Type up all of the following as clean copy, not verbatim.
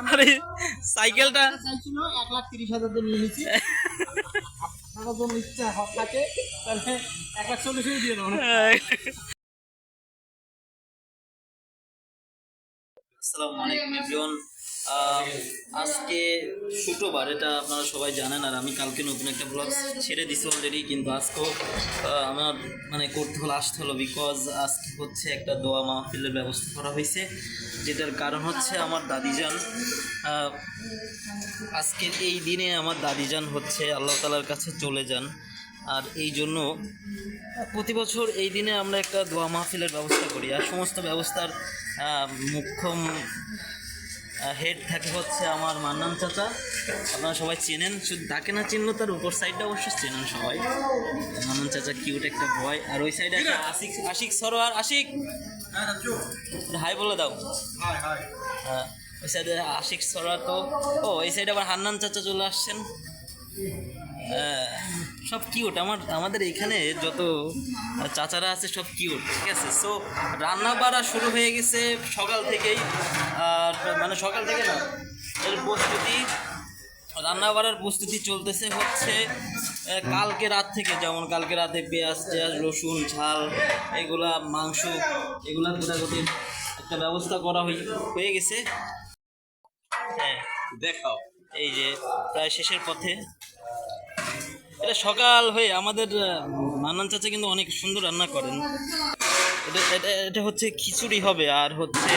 আরে সাইকেলটা চাইছিল 1,30,000 দিয়ে নিয়ে নিয়েছি। আপনারা যদি ইচ্ছা হক থাকে তাহলে 1,40,000 দিয়ে দেবো। আসসালামু আলাইকুম এভরিওয়ান। আজকে শুক্রবার, এটা আপনারা সবাই জানেন। আর আমি কালকে নতুন একটা ব্লগ ছেড়ে দিছি অলরেডি, কিন্তু আজকেও আমার করতে হলো, আসতে হলো, বিকজ আজকে হচ্ছে একটা দোয়া মাহফিলের ব্যবস্থা করা হয়েছে, যেটার কারণ হচ্ছে আমার দাদিজান। আজকের এই দিনে আমার দাদিজান হচ্ছে আল্লাহ তাআলার কাছে চলে যান। আর এই জন্য প্রতি বছর এই দিনে আমরা একটা দোয়া মাহফিলের ব্যবস্থা করি। আর সমস্ত ব্যবস্থার মুখ্য হেড থাকে হচ্ছে আমার মান্নান চাচা। আপনারা সবাই চেনেন, শুধু তাকে না চিনলেও তার উপর সাইডটা অবশ্য চেনেন সবাই। মান্নান চাচা কিউট একটা বয়। আর ওই সাইডে একটা আশিক সরোয়ার। আশিক, হাই বলে দাও। হ্যাঁ, ওই সাইডে আশিক সরোয়ার। তো এই সাইডে আবার হান্নান চাচা চলে আসছেন। সব কিউট। আমাদের এখানে যত চাচারা আছে সব কিউট, ঠিক আছে। সো রান্না বাড়া শুরু হয়ে গেছে সকাল থেকেই। আর সকাল থেকে না, এর প্রস্তুতি, রান্না বাড়ার প্রস্তুতি চলতেছে হচ্ছে কালকে রাত থেকে। যেমন কালকে রাতে পেঁয়াজ রসুন ঝাল এগুলা, মাংস এগুলা গোটাগুটির একটা ব্যবস্থা করা হয়ে গেছে। হ্যাঁ, দেখাও, এই যে প্রায় শেষের পথে। এটা সকাল হয়ে আমাদের মান্নান চাচা কিন্তু অনেক সুন্দর রান্না করেন। এটা হচ্ছে খিচুড়ি হবে। আর হচ্ছে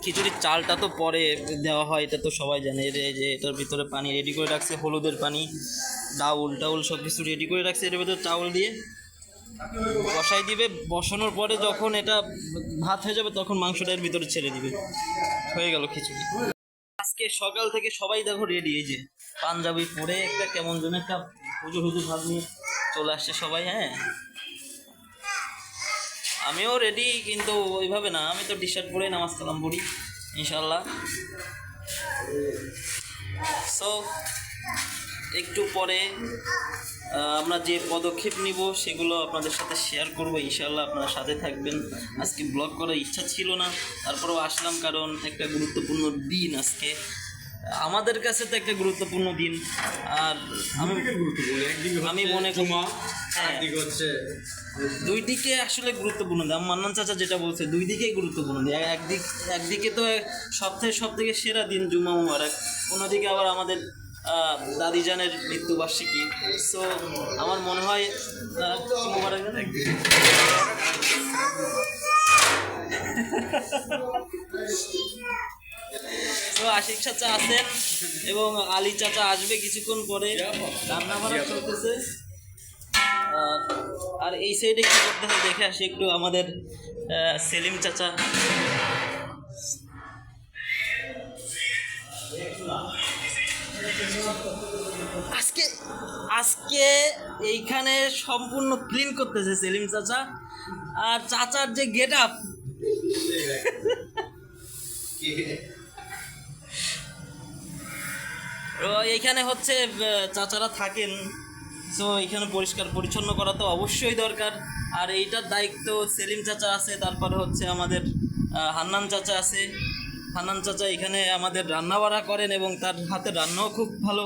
খিচুড়ির চালটা তো পরে দেওয়া হয়, এটা তো সবাই জানে। এই যে এটার ভিতরে পানি রেডি করে রাখছে, হলুদের পানি, ডাউল সব কিছু রেডি করে রাখছে। এটার ভিতরে চাউল দিয়ে বসাই দিবে। বসানোর পরে যখন এটা ভাত হয়ে যাবে তখন মাংসটা এর ভিতরে ছেড়ে দিবে। হয়ে গেল খিচুড়ি। আজকে সকাল থেকে সবাই দেখো রেডি। এই যে পাঞ্জাবি পরে একটা কেমন যেন একটা হুজুর ভাব নিয়ে চলে আসছে সবাই। হ্যাঁ, আমিও রেডি, কিন্তু ওইভাবে না। আমি তো টি শার্ট পরে নামাজ কালাম পড়ি ইনশাল্লাহ। সো একটু পরে আমরা যে পদক্ষেপ নিব সেগুলো আপনাদের সাথে শেয়ার করব ইনশাল্লাহ। আপনারা সাথে থাকবেন। আজকে ব্লগ করার ইচ্ছা ছিল না, তারপরেও আসলাম, কারণ একটা গুরুত্বপূর্ণ দিন আজকে আমাদের কাছে। তো একটা গুরুত্বপূর্ণ দিন। আর আমি মনে করি দুই দিকে আসলে গুরুত্বপূর্ণ দিন। মান্নান চাচা যেটা বলছে, দুই দিকেই গুরুত্বপূর্ণ দিন। একদিকে তো সপ্তাহের সব থেকে সেরা দিন জুমা মুবারক, অন্যদিকে আবার আমাদের দাদিজানের মৃত্যুবার্ষিকী। সো আমার মনে হয় মুবারক তো আশিক চাচা আছেন এবং আলী চাচা আসবে কিছুক্ষণ পরে। রান্না বান্না চলতেছে। আর এই সাইডে কি করতে হয় দেখে আসি একটু। আমাদের সেলিম চাচা, আজকে এইখানে সম্পূর্ণ ক্লিন করতেছে সেলিম চাচা। আর চাচার যে গেট আপ, এইখানে হচ্ছে চাচারা থাকেন। সো এখানে পরিষ্কার পরিচ্ছন্ন করা তো অবশ্যই দরকার। আর এইটার দায়িত্ব সেলিম চাচা আছে, তারপরে হচ্ছে আমাদের হান্নান চাচা আছে। হান্নান চাচা এখানে আমাদের রান্না বাড়া করেন এবং তার হাতের রান্নাও খুব ভালো।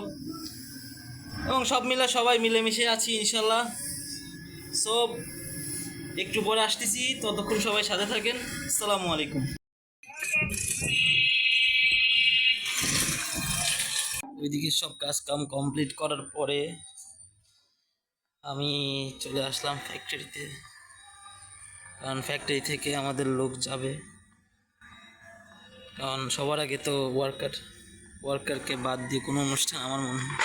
এবং সব মিলে সবাই মিলেমিশে আছি ইনশাল্লাহ। সো একটু পরে আসতেছি, ততক্ষণ সবাই সাথে থাকেন। আসসালামু আলাইকুম। ওইদিকে সব কাজ কাম কমপ্লিট করার পরে আমি চলে আসলাম ফ্যাক্টরিতে, কারণ ফ্যাক্টরি থেকে আমাদের লোক যাবে। কারণ সবার আগে তো ওয়ার্কারকে বাদ দিয়ে কোনো অনুষ্ঠান আমার মনে হয়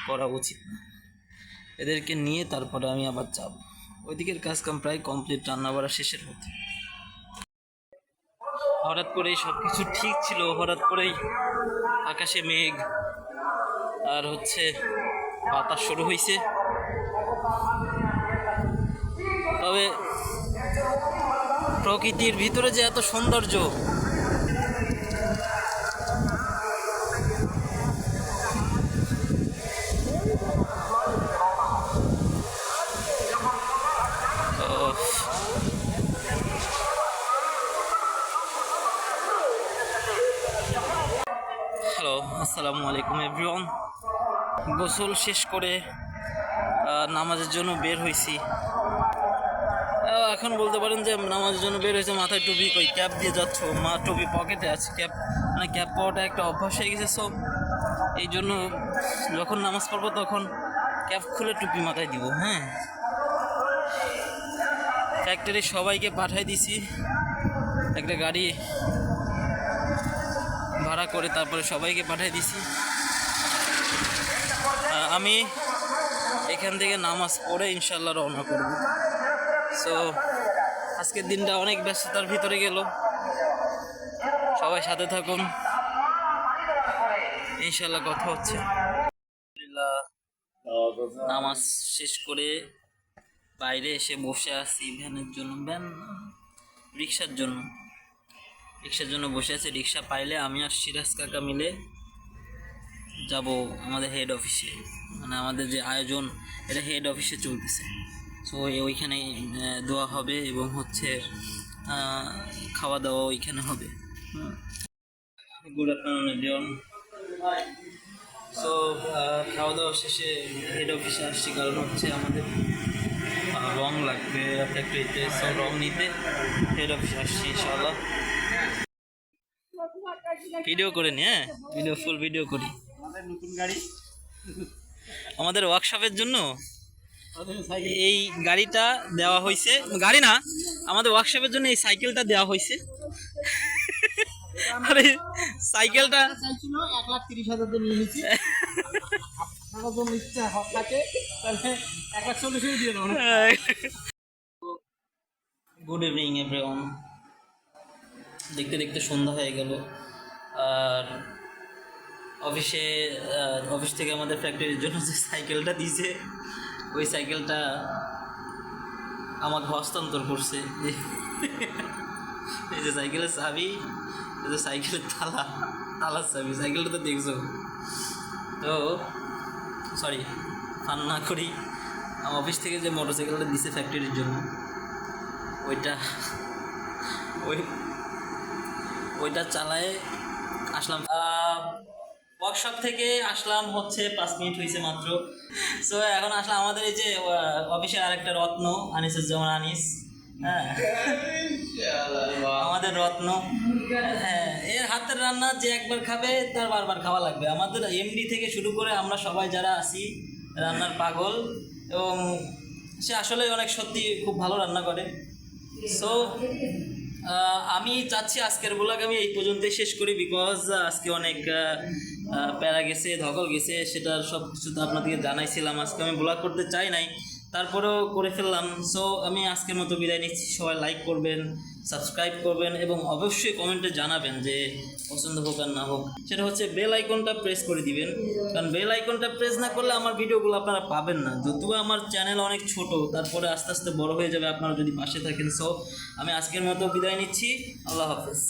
করা উচিত না। এদেরকে নিয়ে তারপরে আমি আবার যাব। ওইদিকের কাজ কাম প্রায় কমপ্লিট, রান্না বাড়া শেষের মধ্যে। হঠাৎ করেই সব কিছু ঠিক ছিল, হঠাৎ করেই আকাশে মেঘ আর হচ্ছে বাতাস শুরু হয়েছে। তবে প্রকৃতির ভিতরে যে এত সৌন্দর্য, আসসালামু আলাইকুম এভরিওয়ান। গোসল শেষ করে নামাজের জন্য বের হয়েছি। এখন বলতে পারেন যে নামাজের জন্য বের হয়েছে, মাথায় টুপি কই, ক্যাপ দিয়ে যাচ্ছ, মা টুপি পকেটে আছে, ক্যাপ মানে ক্যাপ পাওয়াটা একটা অভ্যাস হয়ে গেছে। সব এই জন্য যখন নামাজ পড়বো তখন ক্যাপ খুলে টুপি মাথায় দিব। হ্যাঁ, ফ্যাক্টরি সবাইকে পাঠাই দিছি, একটা গাড়ি ভাড়া করে তারপরে সবাইকে পাঠাই দিছি। আমি এখান থেকে নামাজ পড়ে ইনশাল্লাহ রওনা করব। সো আজকের দিনটা অনেক ব্যস্ততার ভিতরে গেল। সবাই সাথে থাকুন, ইনশাল্লাহ কথা হচ্ছে। নামাজ শেষ করে বাইরে এসে বসে আছি ভ্যানের জন্য, রিক্সার জন্য বসে আছি। রিক্সা পাইলে আমি আর সিরাজ কাকা মিলে যাব আমাদের হেড অফিসে, মানে আমাদের যে আয়োজন এটা হেড অফিসে চলতেছে। সো ওইখানে দোয়া হবে এবং হচ্ছে খাওয়া দাওয়া ওইখানে হবে। Good afternoon everyone. সো খাওয়া দাওয়া শেষে হেড অফিসে আসছি, কারণ হচ্ছে আমাদের রং লাগবে ফ্যাক্টরিতে। সো রং নিতে হেড অফিসে আসছি ইনশাআল্লাহ। ভিডিও করে নি, হ্যাঁ ফুল ভিডিও করি। আমাদের নতুন গাড়ি, আমাদের ওয়ার্কশপের জন্য এই গাড়িটা দেওয়া হয়েছে, গাড়ি না, আমাদের ওয়ার্কশপের জন্য এই সাইকেলটা দেওয়া হয়েছে। আরে সাইকেলটা চাইছিল 1,30,000 দিয়ে নিয়ে নিয়েছি। আপনারা যদি ইচ্ছা থাকে তাহলে 1,40,000 দিয়ে দেবো। Good evening everyone. দেখতে দেখতে সন্ধ্যা হয়ে গেল, আর অফিস থেকে আমাদের ফ্যাক্টরির জন্য যে সাইকেলটা দিয়েছে ওই সাইকেলটা আমাকে হস্তান্তর করছে। এই যে সাইকেলের চাবি, এই যে সাইকেলের তালার চাবি, সাইকেলটা তো দেখছো। তো সরি, ফান না করি, আমার অফিস থেকে যে মোটর সাইকেলটা দিছে ফ্যাক্টরির জন্য ওইটা চালায় আসলাম। ওয়ার্কশপ থেকে আসলাম হচ্ছে 5 মিনিট হয়েছে মাত্র। সো এখন আসলাম আমাদের এই যে অফিসের আরেকটা রত্ন আনিসুজ্জামান আনিস। হ্যাঁ, আমাদের রত্ন। হ্যাঁ, এর হাতের রান্না যে একবার খাবে তার বারবার খাওয়া লাগবে। আমাদের এমডি থেকে শুরু করে আমরা সবাই যারা আছি রান্নার পাগল, এবং সে আসলে অনেক সত্যি খুব ভালো রান্না করে। সো আমি চাচ্ছি আজকের ব্লগ আমি এই পর্যন্তই শেষ করি, বিকজ আজকে অনেক প্যারা গেছে, ধকল গেছে, সেটা সব কিছু তো আপনাদেরকে জানাইছিলাম। আজকে আমি ব্লগ করতে চাই নাই, তারপরেও করে ফেললাম। সো আমি আজকের মতো বিদায় নিচ্ছি। সবাই লাইক করবেন, সাবস্ক্রাইব করবেন এবং অবশ্যই কমেন্টে জানাবেন যে পছন্দ হোক আর না হোক। সেটা হচ্ছে বেল আইকনটা প্রেস করে দিবেন, কারণ বেল আইকনটা প্রেস না করলে আমার ভিডিওগুলো আপনারা পাবেন না। যদিও আমার চ্যানেল অনেক ছোট, তারপরে আস্তে আস্তে বড় হয়ে যাবে আপনারা যদি পাশে থাকেন। সো আমি আজকের মতো বিদায় নিচ্ছি। আল্লাহ হাফেজ।